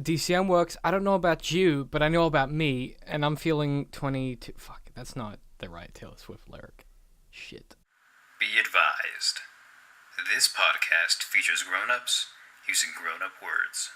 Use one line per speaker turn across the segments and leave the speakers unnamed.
DCM works. I don't know about you, but I know about me, and I'm feeling 22. Fuck, that's not the right Taylor Swift lyric. Shit.
Be advised. This podcast features grown-ups using grown-up words.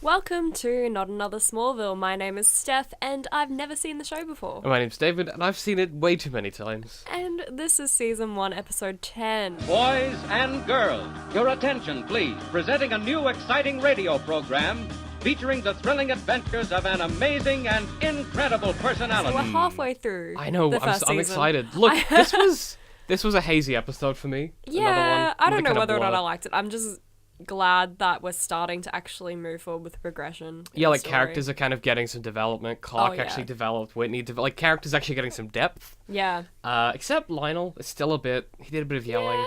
Welcome to Not Another Smallville. My name is Steph, and I've never seen the show before.
My name's David, and I've seen it way too many times.
And this is Season 1, Episode 10.
Boys and girls, your attention please. Presenting a new exciting radio program featuring the thrilling adventures of an amazing and incredible personality.
So we're halfway through.
I know,
the first
I'm
season.
excited. Look, this was a hazy episode for me.
Yeah, I don't know whether or not I
like.
liked it. I'm just glad that we're starting to actually move forward with the progression.
Yeah, like characters are kind of getting some development. Clark
yeah.
actually developed. Whitney, like characters actually getting some depth.
Yeah.
Except Lionel is still a bit. He did a bit of yelling.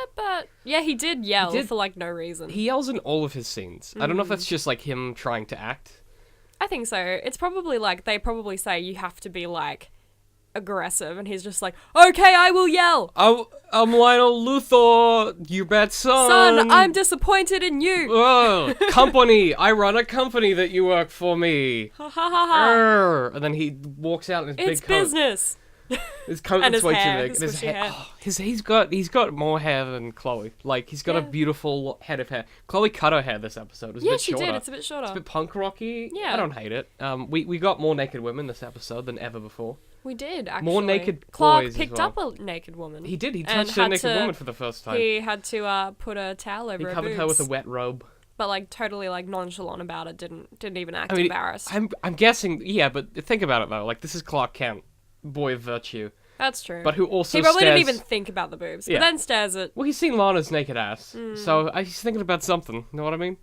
Yeah, he did yell for like no reason.
He yells in all of his scenes. I don't know if that's just like him trying to act.
I think so. It's probably like they probably say you have to be like aggressive, and he's just like, okay, I will yell.
I'm Lionel Luthor, your bad son.
Son, I'm disappointed in you.
Oh, company. I run a company that you work for me.
Ha ha ha ha.
And then he walks out in his
It's
big coat.
business.
His coat
And
is
his
way
hair,
too big.
his
And
squishy hair.
he's got more hair than Chloe. Like he's got a beautiful head of hair. Chloe cut her hair this episode. It was a
Yeah,
bit
she
shorter.
did. It's a bit shorter.
It's a bit punk rocky.
Yeah.
I don't hate it. We got more naked women this episode than ever before.
We did, actually.
More naked
Clark
boys as
picked
well.
up a naked woman.
He did. He
and
touched a
had
naked
to-
woman for the first time.
He had to put a towel over
He
her
covered
boobs.
her with a wet robe.
But like totally like nonchalant about it. Didn't even act
I mean,
embarrassed.
I'm guessing. Yeah, but think about it though. Like this is Clark Kent, boy of virtue,
That's true.
but who also
he probably
stares...
didn't even think about the boobs,
Yeah.
but then stares at.
Well, he's seen Lana's naked ass, so he's thinking about something. You know what I mean?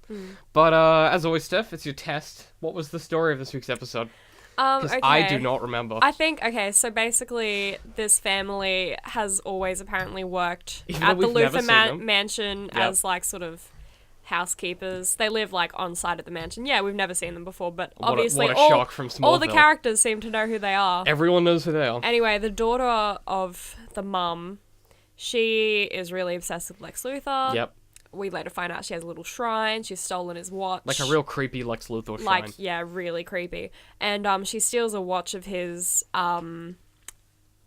But as always, Steph, it's your test. What was the story of this week's episode? Because
Okay.
I do not remember.
I think, okay, so basically this family has always apparently worked
Even
at
though
the
we've never
Luther
seen them.
mansion
Yep.
as like sort of housekeepers. They live like on site at the mansion. Yeah, we've never seen them before, but obviously
what a
all,
shock from
all the
Smallville.
characters seem to know who they are.
Everyone knows who they are.
Anyway, the daughter of the mum, she is really obsessed with Lex Luthor.
Yep.
We later find out she has a little shrine. She's stolen his watch.
Like a real creepy Lex Luthor shrine.
Like, yeah, really creepy. And she steals a watch of his,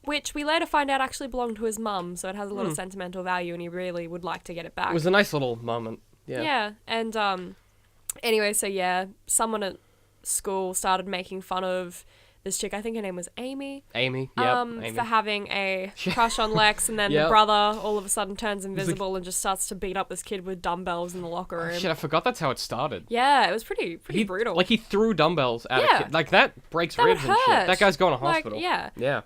which we later find out actually belonged to his mum, so it has a lot of sentimental value, and he really would like to get it back.
It was a nice little moment. Yeah.
Yeah, and anyway, so yeah, someone at school started making fun of this chick. I think her name was Amy.
Amy. Yep. Amy.
For having a crush on Lex, and then
Yep.
the brother all of a sudden turns invisible and just starts to beat up this kid with dumbbells in the locker room.
Shit, I forgot that's how it started.
Yeah, it was pretty
He,
brutal.
Like he threw dumbbells at
Yeah.
a kid. Like that breaks
That would
ribs and shit.
hurt.
That guy's going to
Like,
hospital.
yeah.
Yeah.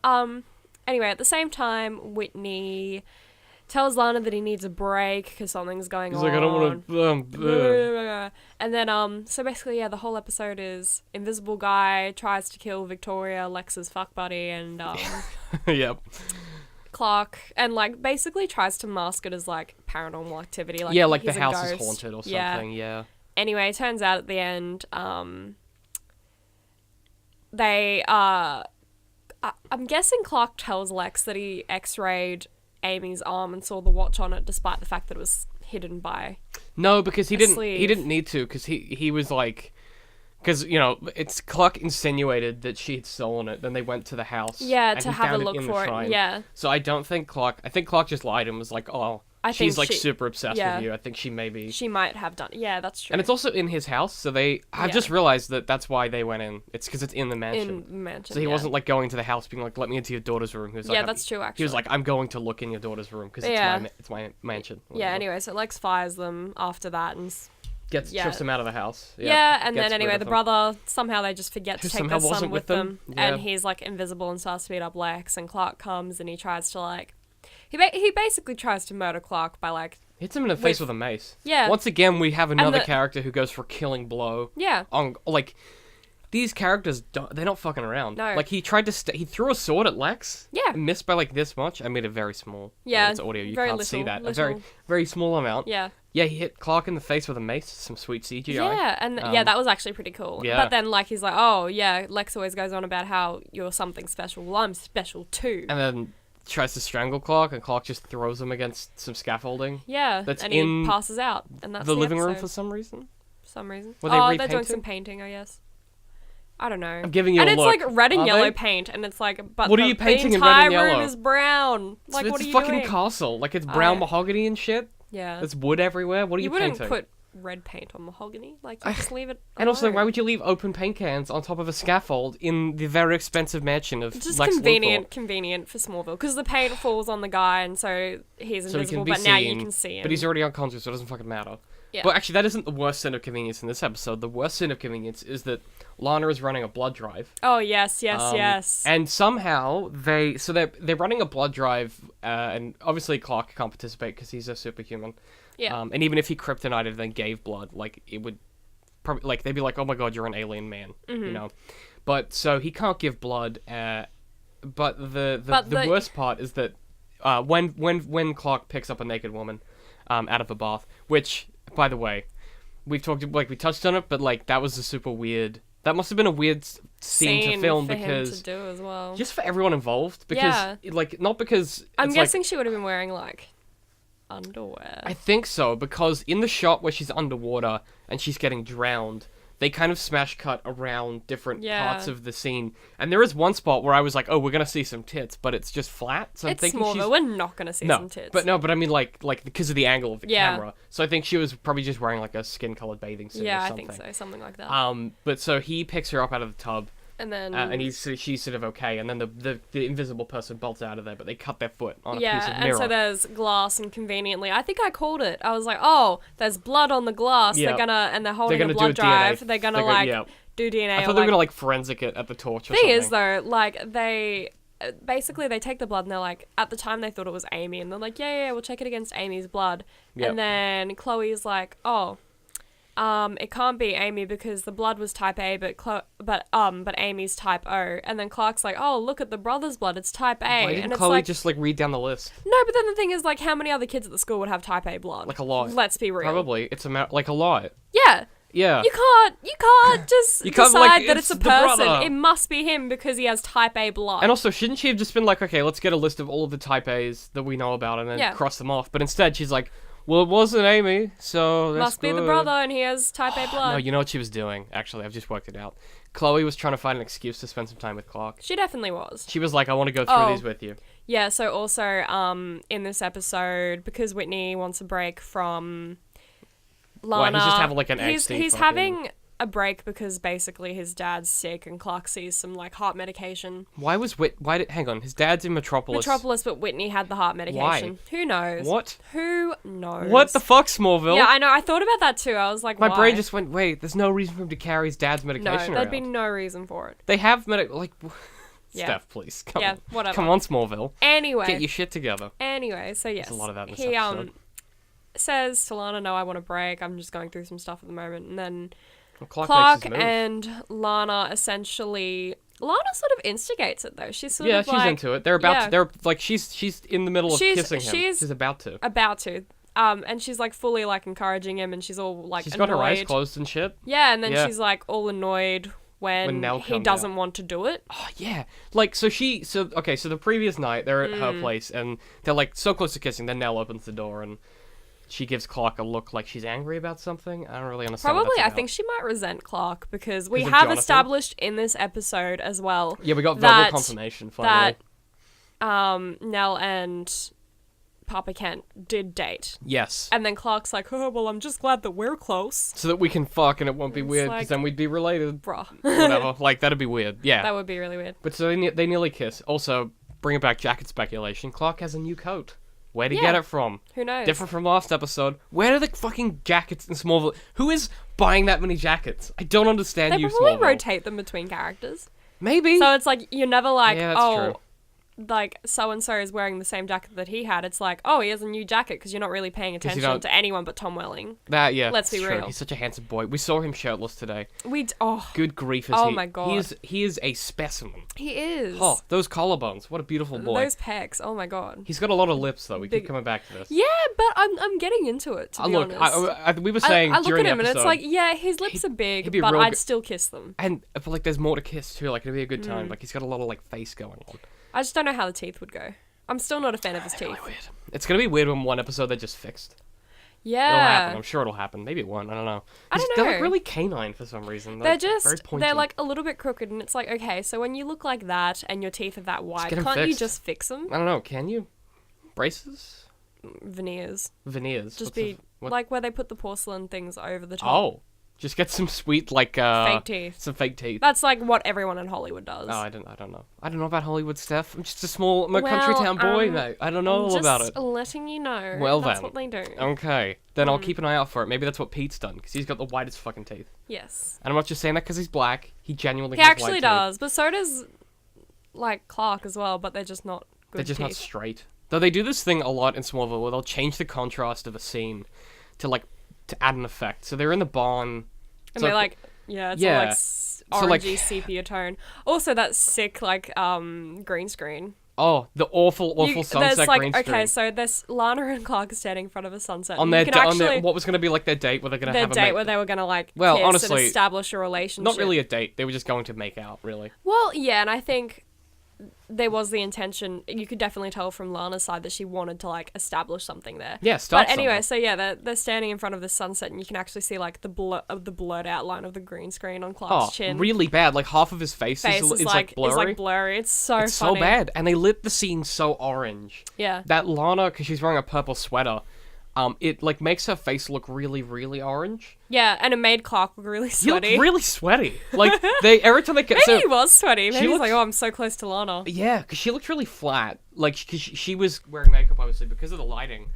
Anyway, at the same time, Whitney tells Lana that he needs a break because something's going
He's
on.
like, I don't want to.
And then, so basically, yeah, the whole episode is Invisible Guy tries to kill Victoria, Lex's fuck buddy, and
Yep.
Clark, and like basically tries to mask it as like paranormal activity. Like,
Yeah, like the
he's a
house is
ghost.
haunted or
Yeah.
something. Yeah.
Anyway, it turns out at the end, they I'm guessing Clark tells Lex that he x-rayed Amy's arm and saw the watch on it, despite the fact that it was hidden by.
No, because he
A
didn't.
sleeve.
He didn't need to, because he was like, because you know, it's Clark insinuated that she had stolen it. Then they went to the house.
Yeah,
and
to
he
have a
found
look
in the
for it.
shrine.
Yeah.
So I don't think Clark. I think Clark just lied and was like, oh,
I
she's
think
like
she-
super obsessed
yeah.
with you. I think she may be.
She might have done. Yeah, that's true.
And it's also in his house, so I've
Yeah.
just realized that that's why they went in. It's because it's in the mansion.
in the mansion.
So he
yeah.
wasn't like going to the house being like, let me into your daughter's room. He was
Yeah,
like,
that's true,
He was
actually.
like, I'm going to look in your daughter's room because
Yeah.
it's my mansion. or
Yeah.
whatever.
Anyway, so Lex fires them after that, and yeah.
Chucks him out of the house.
yeah, and
gets
then
rid
anyway,
of
the
him.
brother somehow they just forget
Who
to take
somehow
their son
wasn't
with
with
them,
them.
and
Yeah.
he's like invisible and starts to beat up Lex, and Clark comes and he tries to like, he basically tries to murder Clark by like,
Hits him in the face with a mace.
Yeah.
Once again, we have another
the-
character who goes for killing blow.
yeah,
On like, these characters they're not fucking around.
No.
Like he tried to he threw a sword at Lex.
Yeah.
And missed by like this much. I made it very small.
Yeah,
It's audio. You
very
can't see
little,
that. A very
little.
very small amount.
yeah.
Yeah, he hit Clark in the face with a mace. Some sweet CGI.
Yeah, and yeah, that was actually pretty cool.
yeah.
But then, like, he's like, oh, yeah, Lex always goes on about how you're something special. Well, I'm special too.
And then tries to strangle Clark, and Clark just throws him against some scaffolding.
Yeah,
That's
and
in
he passes out, and that's
the living room
episode.
for some reason.
some reason.
Were they
they're
repainting?
doing some painting, I guess. I don't know.
I'm giving you
and
a
it's
look.
like red and
Are
yellow
they?
paint, and it's like, but
What are you painting
the
in red
entire
and yellow?
room is brown. Like,
it's
what are
a
you
fucking
doing?
castle. Like, it's brown mahogany and shit.
Yeah.
There's wood everywhere. What are you
wouldn't
painting?
put red paint on mahogany. Like, you just leave it
And also,
alone.
why would you leave open paint cans on top of a scaffold in the very expensive mansion of
Just
Lex
convenient
Luthor?
for Smallville, because the paint falls on the guy, and so he's
So he
invisible.
can be
But
seen,
now you can see him.
But he's already unconscious, so it doesn't fucking matter.
Yeah.
But actually, that isn't the worst sin of convenience in this episode. The worst sin of convenience is that Lana is running a blood drive.
Oh yes, yes.
And somehow they're running a blood drive, and obviously Clark can't participate because he's a superhuman.
Yeah.
And even if he kryptonited and gave blood, like, it would probably, like, they'd be like, oh my god, you're an alien man, you know. But so he can't give blood. But the worst part is that when Clark picks up a naked woman out of a bath, which, by the way, we touched on it, but like, that was a super weird. That must have been a weird scene to film
for
because
him to do as well.
just for everyone involved, because like, not because
I'm
it's
guessing
like,
she would have been wearing like underwear.
I think so, because in the shot where she's underwater and she's getting drowned, they kind of smash cut around different parts of the scene, and there is one spot where I was like, oh, we're gonna see some tits, but it's just flat. So I'm
It's
thinking
Smallville. We're not gonna see some tits.
But I mean, like because of the angle of the
Yeah.
camera. So I think she was probably just wearing like a skin-colored bathing suit or
I
something.
think so, something like that.
But so he picks her up out of the tub,
and then
and she's sort of okay, and then the invisible person bolts out of there, but they cut their foot on a piece
yeah,
of
and
mirror.
so there's glass, and conveniently, I think I called it. I was like, oh, there's blood on the glass.
Yeah.
They're holding
gonna
a
do
blood
a DNA.
drive. They're gonna
Yeah.
do DNA.
I thought they were gonna like forensic it at the torch or
thing
something.
is though, like they basically they take the blood and they're like, at the time they thought it was Amy, and they're like, yeah, we'll check it against Amy's blood.
Yep.
And then Chloe's like, oh, it can't be Amy because the blood was type A, but Amy's type O. And then Clark's like, oh, look at the brother's blood, it's type A.
Why
and
didn't
it's
Chloe
like,
just like read down the list?
no, but then the thing is, like, how many other kids at the school would have type A blood?
Like a lot.
Let's be real.
Probably it's like a lot.
Yeah.
Yeah.
You can't just
You can't,
decide
like,
that it's a
it's the
person.
brother.
It must be him because he has type A blood.
And also, shouldn't she have just been like, okay, let's get a list of all of the type A's that we know about and then cross them off? But instead, she's like, well, it wasn't Amy, so that's
must be the
good.
brother, and he has type A blood.
No, you know what she was doing, actually. I've just worked it out. Chloe was trying to find an excuse to spend some time with Clark.
She definitely was.
She was like, I want to go through these with you.
Yeah, so also, in this episode, because Whitney wants a break from Lana...
Well, he's just having like an angsty
He's
fucking-
having a break because basically his dad's sick and Clark sees some, like, heart medication.
Hang on, his dad's in Metropolis.
But Whitney had the heart medication. Who knows?
What?
Who knows?
What the fuck, Smallville?
Yeah, I know. I thought about that too. I was like,
My
why?
brain just went, wait, there's no reason for him to carry his dad's medication
No, there'd
around.
be no reason for it.
They have
Yeah.
Steph, please. Come
Yeah,
on.
whatever.
Come on, Smallville.
Anyway.
Get your shit together.
Anyway, so yes.
There's a lot of that in this
he,
episode.
says to Lana, no, I want a break. I'm just going through some stuff at the moment. And then
Well, Clark
Clark
makes his move.
and Lana essentially... Lana sort of instigates it, though. She's sort
Yeah,
of
she's
like...
into it. They're about
yeah.
to... They're, like, she's in the middle of kissing him.
she's
She's about to.
About to. And she's, like, fully, like, encouraging him, and she's all, like,
She's
annoyed.
got her eyes closed and shit.
Yeah, and then
Yeah.
she's, like, all annoyed when
Nell
he
comes
doesn't
out.
want to do it.
Oh, yeah. Like, so the previous night, they're at her place, and they're, like, so close to kissing, then Nell opens the door, and she gives Clark a look like she's angry about something. I don't really understand what
Probably,
that's
I
about.
think she might resent Clark, because we
Because of
have
Jonathan?
established in this episode as well
Yeah, we got
that-
verbal confirmation, finally.
that Nell and Papa Kent did date.
Yes.
And then Clark's like, oh, well, I'm just glad that we're close.
So that we can fuck and it won't be
It's
weird,
like-
because then we'd be related.
Bruh.
Whatever. Like, that'd be weird. Yeah.
That would be really weird.
But so they nearly kiss. Also, bring it back jacket speculation. Clark has a new coat. Where'd he
Yeah.
get it from?
Who knows?
Different from last episode. Where are the fucking jackets in Smallville? Who is buying that many jackets? I don't understand
They
you,
probably
Smallville.
rotate them between characters.
Maybe.
So it's like, you're never like,
Yeah, that's
oh,
true.
like, so-and-so is wearing the same jacket that he had. It's like, oh, he has a new jacket, because you're not really paying attention
don't-
to anyone but Tom Welling.
Yeah.
Let's be
it's true.
real.
He's such a handsome boy. We saw him shirtless today.
Oh,
Good grief, is
Oh
he?
my God.
He is a specimen.
he is.
Oh, those collarbones. What a beautiful boy.
Those pecs. Oh my God.
He's got a lot of lips, though. We keep
Big-
coming back to this.
Yeah, but I'm getting into it, to be
Look,
honest.
we were saying
I look
during
at him
the
and
episode,
it's like, yeah, his lips are
he'd
big,
be
but
real
I'd
good-
still kiss them.
and but like there's more to kiss too. Like it'd be a good
Mm.
time. Like he's got a lot of like face going on.
I just don't know how the teeth would go. I'm still not a fan of his teeth.
Really weird. It's gonna be weird when one episode they're just fixed.
Yeah.
It'll happen. I'm sure it'll happen. Maybe it won't. I don't know.
I don't
They're
know.
like really canine for some reason.
They're
very pointy.
they're like a little bit crooked, and it's like, okay, so when you look like that and your teeth are that wide,
get 'em
can't you
fixed.
just fix them?
I don't know. Can you? Braces?
Veneers.
Veneers.
Just
What?
like where they put the porcelain things over the top.
Oh. Just get some sweet, like,
Fake teeth.
Some fake teeth.
That's like what everyone in Hollywood does.
Oh, I don't know. I don't know about Hollywood stuff. I'm just I'm a country town boy, mate. I don't know all about it.
Just letting you know.
Well,
that's
then.
what they do.
Okay. Then I'll keep an eye out for it. Maybe that's what Pete's done, because he's got the whitest fucking teeth.
Yes.
And I'm not just saying that because he's black. He genuinely
He
has
actually
white
does, but so does like Clark as well. But they're just not good.
They're just not
teeth.
straight. Though they do this thing a lot in Smallville where they'll change the contrast of a scene to add an effect. So they're in the barn.
And
So,
they're like, yeah, it's
yeah.
all like
So, like-
orangey sepia tone. Also, that sick green screen.
Oh, the awful sunset
there's like,
green
okay,
screen.
so there's Lana and Clark are standing in front of a sunset.
On
and
their,
you can
on their
actually,
what was going to be like their date where they're going to
their
have a
date
make-
where they were gonna like
Well,
kiss and
honestly,
establish a relationship.
Not really a date. They were just going to make out, really.
Well, yeah, and I think there was the intention. You could definitely tell from Lana's side that she wanted to like establish something there.
Yeah, start
But anyway,
something.
so yeah, they're standing in front of the sunset, and you can actually see like the blurred outline of the green screen on Clark's
Oh,
chin.
really bad. Like half of his face is like blurry.
It's like blurry. It's so
It's
funny.
so bad. And they lit the scene so orange.
Yeah.
That Lana, because she's wearing a purple sweater, it like makes her face look really, really orange.
Yeah, and it made Clark look really
He
sweaty.
looked really sweaty. Like every time they get
Maybe he was sweaty. Maybe he's
looked-
like, oh, I'm so close to Lana.
Yeah, because she looked really flat. Like, because she was wearing makeup, obviously, because of the lighting.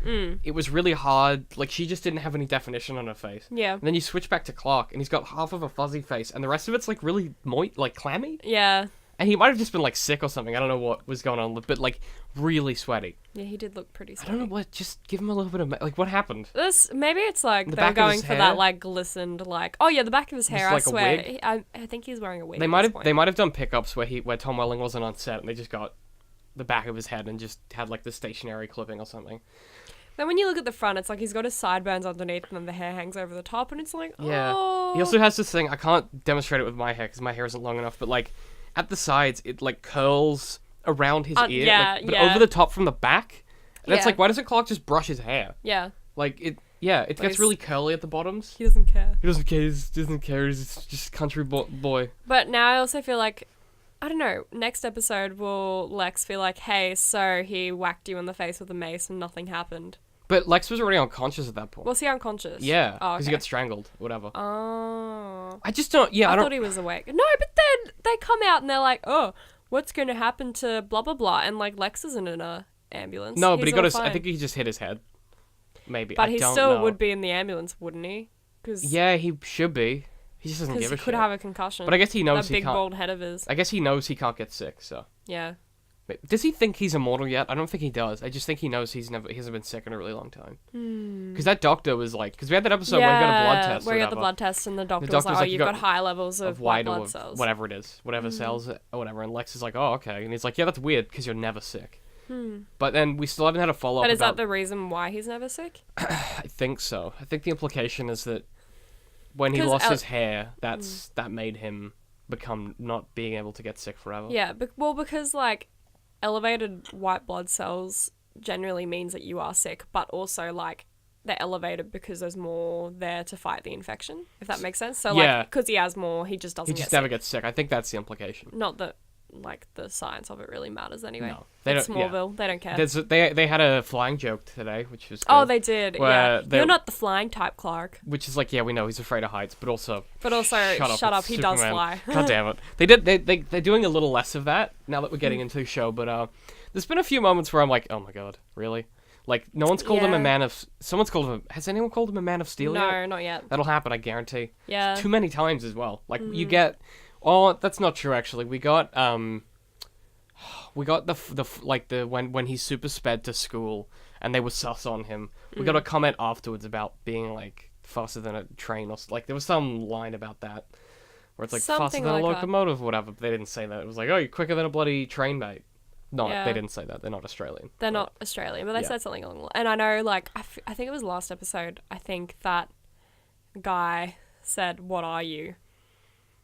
It was really hard. Like, she just didn't have any definition on her face.
Yeah.
And then you switch back to Clark, and he's got half of a fuzzy face, and the rest of it's, like, really like, clammy.
Yeah.
And he might have just been, like, sick or something. I don't know what was going on, but, like, really sweaty.
Yeah, he did look pretty
I
sweaty.
don't know what, just give him a little bit of, like, what happened?
Maybe it's like
The
they're
back of
going
his
for
hair?
that like glistened like. Oh yeah, the back of his hair.
like a
I swear.
wig?
I think he's wearing a wig.
They
at
might
this
have
point.
done pickups where Tom Welling wasn't on set, and they just got the back of his head and just had, like, the stationary clipping or something.
Then when you look at the front, it's like he's got his sideburns underneath, and then the hair hangs over the top, and it's like,
Yeah.
oh.
He also has this thing, I can't demonstrate it with my hair because my hair isn't long enough, but like at the sides, it like curls around his ear,
yeah,
like, but
yeah.
over the top from the back. And it's
Yeah.
like, why doesn't Clark just brush his hair?
Yeah,
Like, it gets
he's-
really curly at the bottoms.
he doesn't care.
He doesn't care, he's just country boy.
But now I also feel like, I don't know, next episode will Lex feel like, hey, so he whacked you in the face with a mace and nothing happened.
But Lex was already unconscious at that point.
Was he unconscious?
Yeah,
Oh,
because
okay.
he got strangled, whatever.
Oh.
I just don't,
I
don't...
thought he was awake. No, but then they come out and they're like, oh, what's going to happen to blah, blah, blah. And, like, Lex isn't in a ambulance.
No, but
He's
he got
all
I
fine.
think he just hit his head. Maybe,
But
I
he
don't
still
know.
would be in the ambulance, wouldn't he? Cause,
Yeah, he should be. He just doesn't give
he
a
could
shit.
have a concussion.
But I guess he knows
that
he
big
can't...
bald head of his.
I guess he knows he can't get sick, so...
Yeah.
Does he think he's immortal yet? I don't think he does. I just think he knows he hasn't been sick in a really long time. Because that doctor was like... Because we had that episode where he got a blood test
where
or
he got the
whatever,
blood test and the doctor was
doctor's
like, oh,
like,
you've
you
got
got
high levels of white blood
or
cells.
whatever it is. Whatever cells or whatever. And Lex is like, oh, okay. And he's like, yeah, that's weird because you're never sick. But then we still haven't had a follow-up
But is
about...
that the reason why he's never sick?
I think so. I think the implication is that when he
'Cause
lost his hair, that made him become not being able to get sick forever.
Yeah, because, like, elevated white blood cells generally means that you are sick, but also, like, they're elevated because there's more there to fight the infection, if that makes sense. So,
Yeah.
like, because he has more, he just doesn't
He just
get
never
sick.
gets sick. I think that's the implication.
Not that, like, the science of it really matters anyway.
No, they
It's
don't- yeah.
Smallville, they don't care.
They had a flying joke today, which was good.
Oh, they did,
Where
yeah.
they-
You're not the flying type, Clark.
Which is like, yeah, we know he's afraid of heights, but also
But also, shut up,
it's
he does
Superman.
fly.
God damn it. They're doing a little less of that now that we're getting into the show, but there's been a few moments where I'm like, oh my god, really? Like, no one's called him a
Yeah.
man of... Someone's called him... Has anyone called him a man of steel yet?
No, not yet.
That'll happen, I guarantee.
Yeah.
Too many times as well. Like, you get... Oh, that's not true, actually. We got when he's super sped to school and they were sus on him. We got a comment afterwards about being, like, faster than a train or... Like, there was some line about that. Where it's like, faster
Something
than
like
a
that.
locomotive or whatever. But they didn't say that. It was like, oh, you're quicker than a bloody train, mate. No,
Yeah.
they didn't say that. They're not Australian.
They're
But-
not Australian, but they
Yeah.
said something along the... And I know, like, I think it was last episode, I think that guy said, what are you?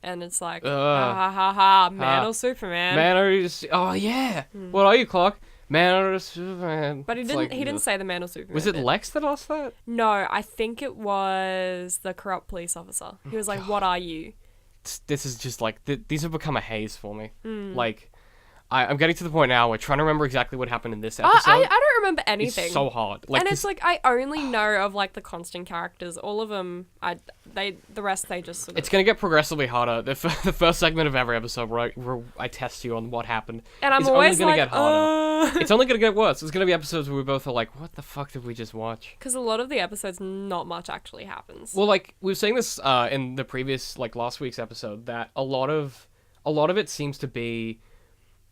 And it's like, ha ha ha ha, man or Superman.
Man, are you just... Oh, yeah. What are you, Clark? Man or Superman.
But he
It's
didn't.
like,
He didn't say the man or Superman.
Was it
bit.
Lex that asked that?
No, I think it was the corrupt police officer. He was like, "What are you?"
This is just like these have become a haze for me.
Mm.
Like, I'm getting to the point now where trying to remember exactly what happened in this episode.
I don't remember anything.
It's so hard. Like,
and it's like I only know of like the constant characters. All of them, the rest they just. Sort of...
It's gonna get progressively harder. The first segment of every episode where I test you on what happened,
and I'm
is
always
only gonna
like,
get harder. It's only gonna get worse. It's gonna be episodes where we both are like, "What the fuck did we just watch?"
Because a lot of the episodes, not much actually happens.
Well, like we were saying this in the previous, like last week's episode, that a lot of it seems to be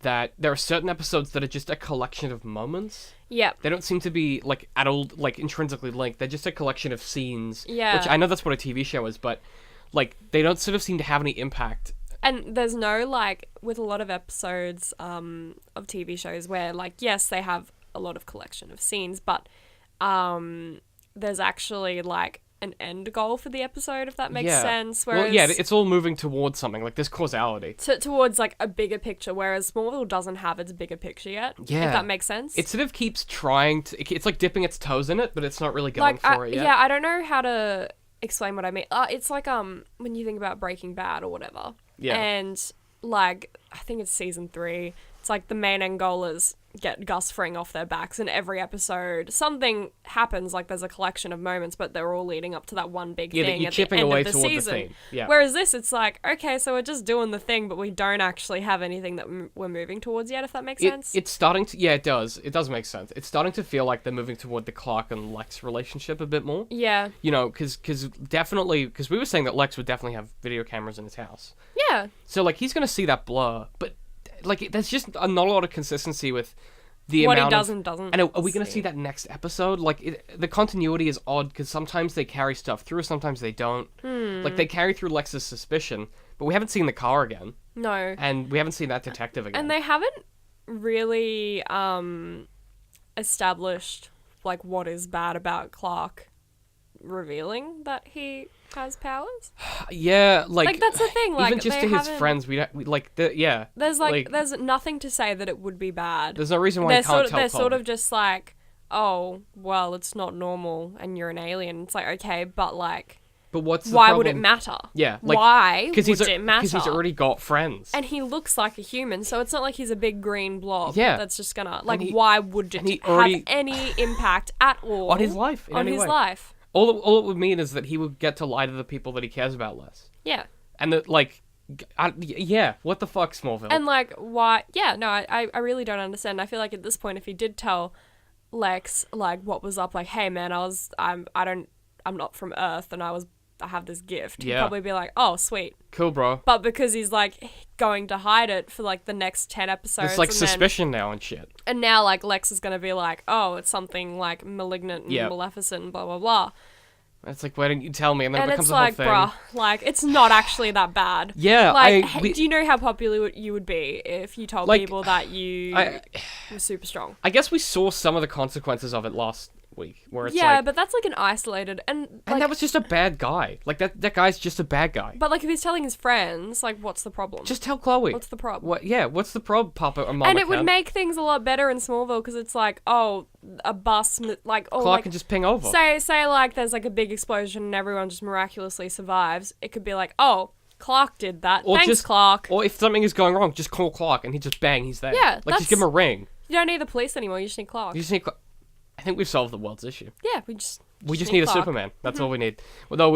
that there are certain episodes that are just a collection of moments.
Yeah.
They don't seem to be like at all like intrinsically linked. They're just a collection of scenes.
Yeah.
Which I know that's what a TV show is, but like they don't sort of seem to have any impact.
And there's no like with a lot of episodes of TV shows where like yes they have a lot of collection of scenes, but there's actually like an end goal for the episode, if that makes sense. Whereas,
well, yeah, it's all moving towards something, like there's causality.
Towards like a bigger picture, whereas Smallville doesn't have its bigger picture yet.
Yeah.
If that makes sense.
It sort of keeps trying to, it's like dipping its toes in it, but it's not really going for it yet.
Yeah, I don't know how to explain what I mean. It's like when you think about Breaking Bad or whatever.
Yeah.
And like, I think it's season 3. It's like the main end goal is get Gus Fring off their backs. In every episode, something happens. Like there's a collection of moments, but they're all leading up to that one big thing
you're
at
chipping
the end
away
of the
toward
season.
the theme. Yeah.
Whereas this, it's like, okay, so we're just doing the thing, but we don't actually have anything that we're moving towards yet. If that makes sense.
It's starting to. Yeah, it does. It does make sense. It's starting to feel like they're moving toward the Clark and Lex relationship a bit more.
Yeah.
You know, because we were saying that Lex would definitely have video cameras in his house.
Yeah.
So like he's gonna see that blur, but like there's just not a lot of consistency with the
What he
amount
does
of,
and doesn't.
And are we gonna see that next episode? Like the continuity is odd because sometimes they carry stuff through, sometimes they don't. Like they carry through Lex's suspicion, but we haven't seen the car again.
No.
And we haven't seen that detective again.
And they haven't really established like what is bad about Clark revealing that he has powers.
Yeah, like
that's the thing. Like
even just
they
to his
haven't-
friends, we like yeah.
There's there's nothing to say that it would be bad.
There's no reason why you can't tell.
They're sort
Chloe.
of just like, oh, well, it's not normal, and you're an alien. It's like okay, but like,
But what's the
why
problem?
would it matter?
Yeah, like,
why would
he's
it matter?
Because he's already got friends.
And he looks like a human, so it's not like he's a big green blob.
Yeah.
That's just gonna like.
he-
Why would
and he
it
already-
have any impact at all
on his life. In
on
any
his
way.
life?
All it would mean is that he would get to lie to the people that he cares about less.
Yeah.
And that, like, yeah, what the fuck, Smallville?
And like, why? Yeah, no, I really don't understand. I feel like at this point, if he did tell Lex like what was up, like, hey man, I'm not from Earth, and I have this gift. He'd
Yeah.
probably be like, oh sweet.
Cool, bro.
But because he's like going to hide it for like the next 10 episodes,
It's like
and
suspicion now and shit.
and now like Lex is gonna be like, oh, it's something like malignant and
Yeah.
maleficent and blah blah blah.
It's like, why didn't you tell me? And then
And
it becomes
it's
a whole
like,
thing.
bruh, like it's not actually that bad.
Yeah,
Like, do you know how popular you would be if you told
Like,
people that you were super strong?
I guess we saw some of the consequences of it last week, where it's
Yeah,
like,
but that's like an isolated and like,
that was just a bad guy. Like that guy's just a bad guy.
but like if he's telling his friends, like what's the problem?
Just tell Chloe.
What's the problem?
What? Yeah, what's the problem, Papa or Mama?
And it would
Kent?
make things a lot better in Smallville because it's like, oh, a bus, like, oh,
Clark
like,
can just ping over.
say like there's like a big explosion and everyone just miraculously survives. It could be like, oh, Clark did that.
Or
Thanks,
just-
Clark.
Or if something is going wrong, just call Clark and he just bang, he's there.
Yeah,
like just give him a ring.
You don't need the police anymore. You just need Clark.
You just need. I think we've solved the world's issue.
Yeah, we just
need a
Clark.
Superman. That's all we need. Well, no,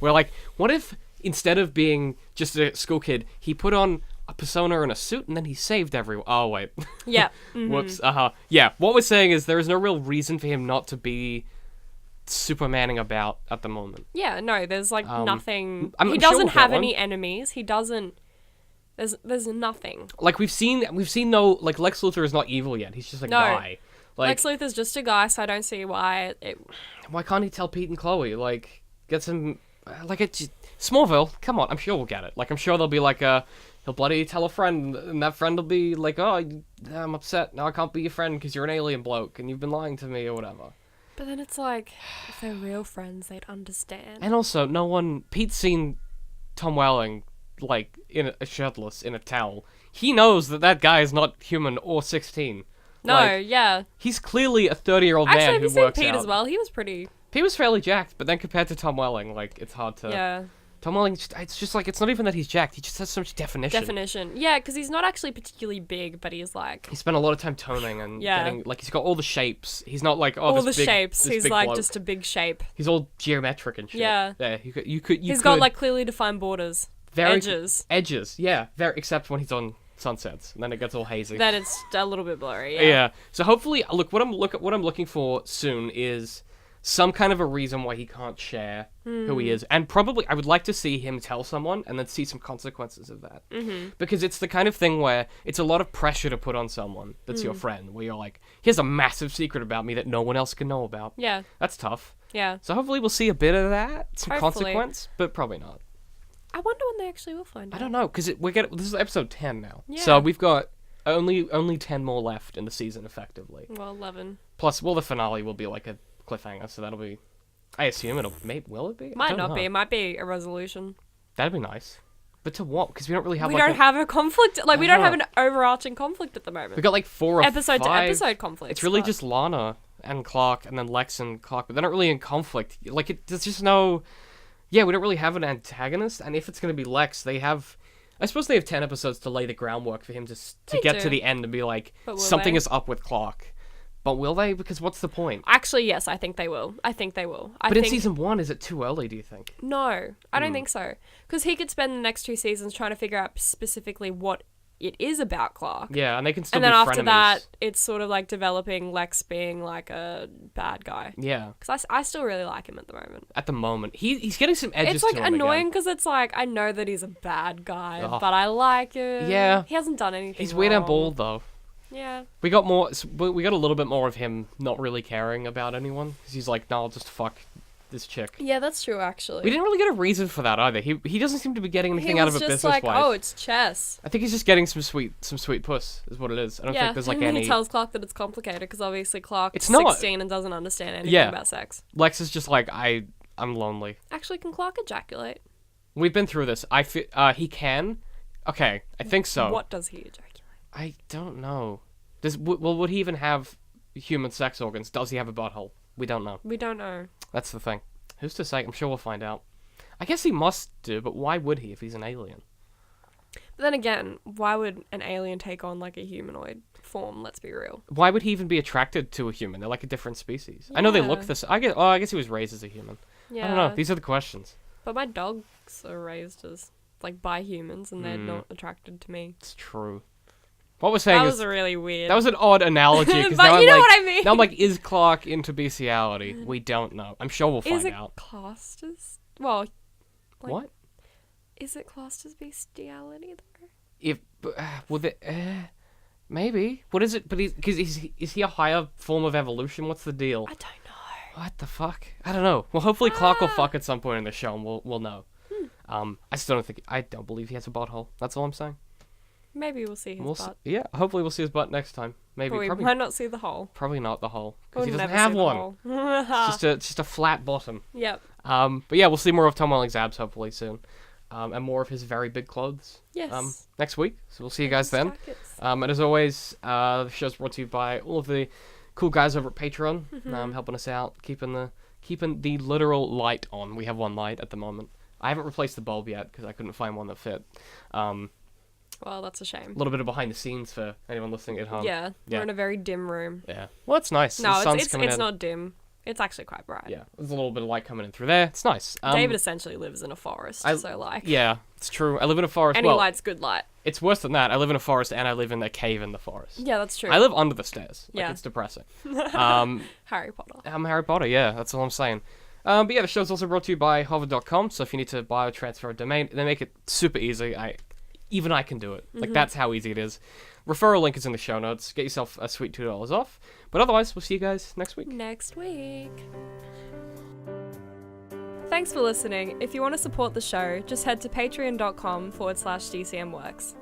we're like, what if instead of being just a school kid, he put on a persona and a suit and then he saved everyone? Oh wait.
Yeah.
Whoops. Yeah. What we're saying is there is no real reason for him not to be Supermaning about at the moment.
Yeah, no, there's like nothing.
I'm
He
sure
doesn't
we'll get
have
one.
any enemies. He doesn't. There's nothing.
Like we've seen no, like Lex Luthor is not evil yet. He's just a
No.
guy. Like
Lex Luthor's just a guy, so I don't see why it.
why can't he tell Pete and Chloe? Like get some like it's Smallville. Come on, I'm sure we'll get it. Like I'm sure there'll be like he'll bloody tell a friend, and that friend will be like, oh, I'm upset. Now I can't be your friend because you're an alien bloke and you've been lying to me or whatever.
But then it's like, if they're real friends, they'd understand.
And also, Pete's seen Tom Welling, like, in a shirtless, in a towel. he knows that guy is not human or 16.
No,
Like,
yeah.
he's clearly a 30-year-old man
Actually, have
who
you seen
works
Pete
out.
as well? He was pretty...
Pete was fairly jacked, but then compared to Tom Welling, like, it's hard to...
Yeah.
Tom Welling, it's just like, it's not even that he's jacked, he just has so much definition.
Yeah, because he's not actually particularly big, but he's like...
He spent a lot of time toning and
Yeah.
getting, like, he's got all the shapes. He's not like, oh,
all the
this big,
shapes.
this
He's
big
like
bloke.
just a big shape.
He's all geometric and shit.
Yeah.
Yeah, you could...
He's got like clearly defined borders. Edges.
Edges, yeah. Except when he's on sunsets, and then it gets all hazy.
Then it's a little bit blurry,
Yeah. So hopefully, look, what I'm looking for soon is some kind of a reason why he can't share who he is, and probably I would like to see him tell someone and then see some consequences of that, because it's the kind of thing where it's a lot of pressure to put on someone that's your friend, where you're like, here's a massive secret about me that no one else can know about.
Yeah.
That's tough.
Yeah.
So hopefully we'll see a bit of that, some
Hopefully.
consequence, but probably not.
I wonder when they actually will find out.
I don't know, because this is episode 10 now,
Yeah.
so we've got only 10 more left in the season, effectively.
Well, 11.
Plus, the finale will be like a cliffhanger, so that'll be... I assume will it be? I
Might
don't
not
know.
be. It might be a resolution.
That'd be nice. But to what? Because we don't really have
We
like
don't have a conflict. Like, we don't have
Uh-huh.
an overarching conflict at the moment.
We got like 4 or
episode
5.
to episode conflicts.
It's really
but-
just Lana and Clark, and then Lex and Clark, but they're not really in conflict. Like, there's just no... Yeah, we don't really have an antagonist, and if it's going to be Lex, they have... I suppose they have 10 episodes to lay the groundwork for him to
They
get
do.
to the end and be like,
But will
something
they?
is up with Clark. But will they? Because what's the point?
Actually, yes, I think they will. I think
But in season 1, is it too early, do you think?
No, I don't think so. Because he could spend the next 2 seasons trying to figure out specifically what it is about Clark.
Yeah, and they can still
And
be
then after
frenemies.
that, it's sort of like developing Lex being like a bad guy.
Yeah.
Because I still really like him at the moment.
At the moment. He's getting some edges
It's like
to him
annoying
again.
because it's like, I know that he's a bad guy,
Ugh.
but I like him.
Yeah.
He hasn't done anything
He's weird and
wrong.
bald, though.
Yeah.
We got a little bit more of him not really caring about anyone. Because he's like, no, I'll just fuck this chick.
Yeah, that's true, actually.
We didn't really get a reason for that either. He doesn't seem to be getting anything out of it
He was just
business-wise.
like, oh, it's chess.
I think he's just getting some sweet puss, is what it is. I don't think there's like
and then
any...
he tells Clark that it's complicated because obviously Clark's
It's not.
16 and doesn't understand anything
Yeah.
about sex.
Lex is just like, I'm lonely.
Actually, can Clark ejaculate?
We've been through this. He can. Okay, I think so.
What does he ejaculate?
I don't know. Would he even have human sex organs? Does he have a butthole? We don't know.
We don't know.
That's the thing. Who's to say? I'm sure we'll find out. I guess he must do, but why would he if he's an alien?
But then again, why would an alien take on like a humanoid form? Let's be real.
Why would he even be attracted to a human? They're like a different species. I know they look
Yeah.
this. I guess he was raised as a human.
Yeah.
I don't know. These are the questions.
But my dogs are raised as like by humans, and they're
Hmm.
not attracted to me.
It's true. What we're saying
That
is
was a really weird.
that was an odd analogy. 'Cause
But
now
you
I'm
know
like,
what I mean.
Now I'm like, is Clark into bestiality? We don't know. I'm sure we'll
Is
find
it
out.
classed as like,
What?
Is it classed as bestiality though?
If would it? Maybe. What is it? But is he a higher form of evolution? What's the deal?
I don't know.
What the fuck? I don't know. Well, hopefully Clark will fuck at some point in the show, and we'll know. I still don't think. I don't believe he has a butthole. That's all I'm saying.
Maybe we'll see his butt.
Yeah. Hopefully we'll see his butt next time. Maybe.
But we
Probably.
might not see the hole.
Probably not the hole because he
We'll
doesn't
never
have
see the
one.
hole.
It's just a flat bottom.
Yep.
But yeah, we'll see more of Tom Welling's abs hopefully soon, and more of his very big clothes.
Yes.
Next week. So we'll see you guys then.
Jackets.
And as always, the show's brought to you by all of the cool guys over at Patreon, helping us out, keeping the literal light on. We have one light at the moment. I haven't replaced the bulb yet because I couldn't find one that fit.
Well, that's a shame.
A little bit of behind the scenes for anyone listening at home.
Yeah, we're in a very dim room.
Yeah. Well, it's nice.
No,
the sun's
it's
coming in.
not dim. It's actually quite bright.
Yeah, there's a little bit of light coming in through there. It's nice.
David essentially lives in a forest, so like.
Yeah, it's true. I live in a forest.
Any
well,
light's good light.
it's worse than that. I live in a forest and I live in a cave in the forest.
Yeah, that's true.
I live under the stairs. Like,
Yeah.
it's depressing.
Harry Potter.
I'm Harry Potter, yeah, that's all I'm saying. But yeah, the show's also brought to you by hover.com, so if you need to buy or transfer a domain, they make it super easy. Even I can do it. Like, that's how easy it is. Referral link is in the show notes. Get yourself a sweet $2 off. But otherwise, we'll see you guys next week.
Next week. Thanks for listening. If you want to support the show, just head to patreon.com/DCM.WORKS.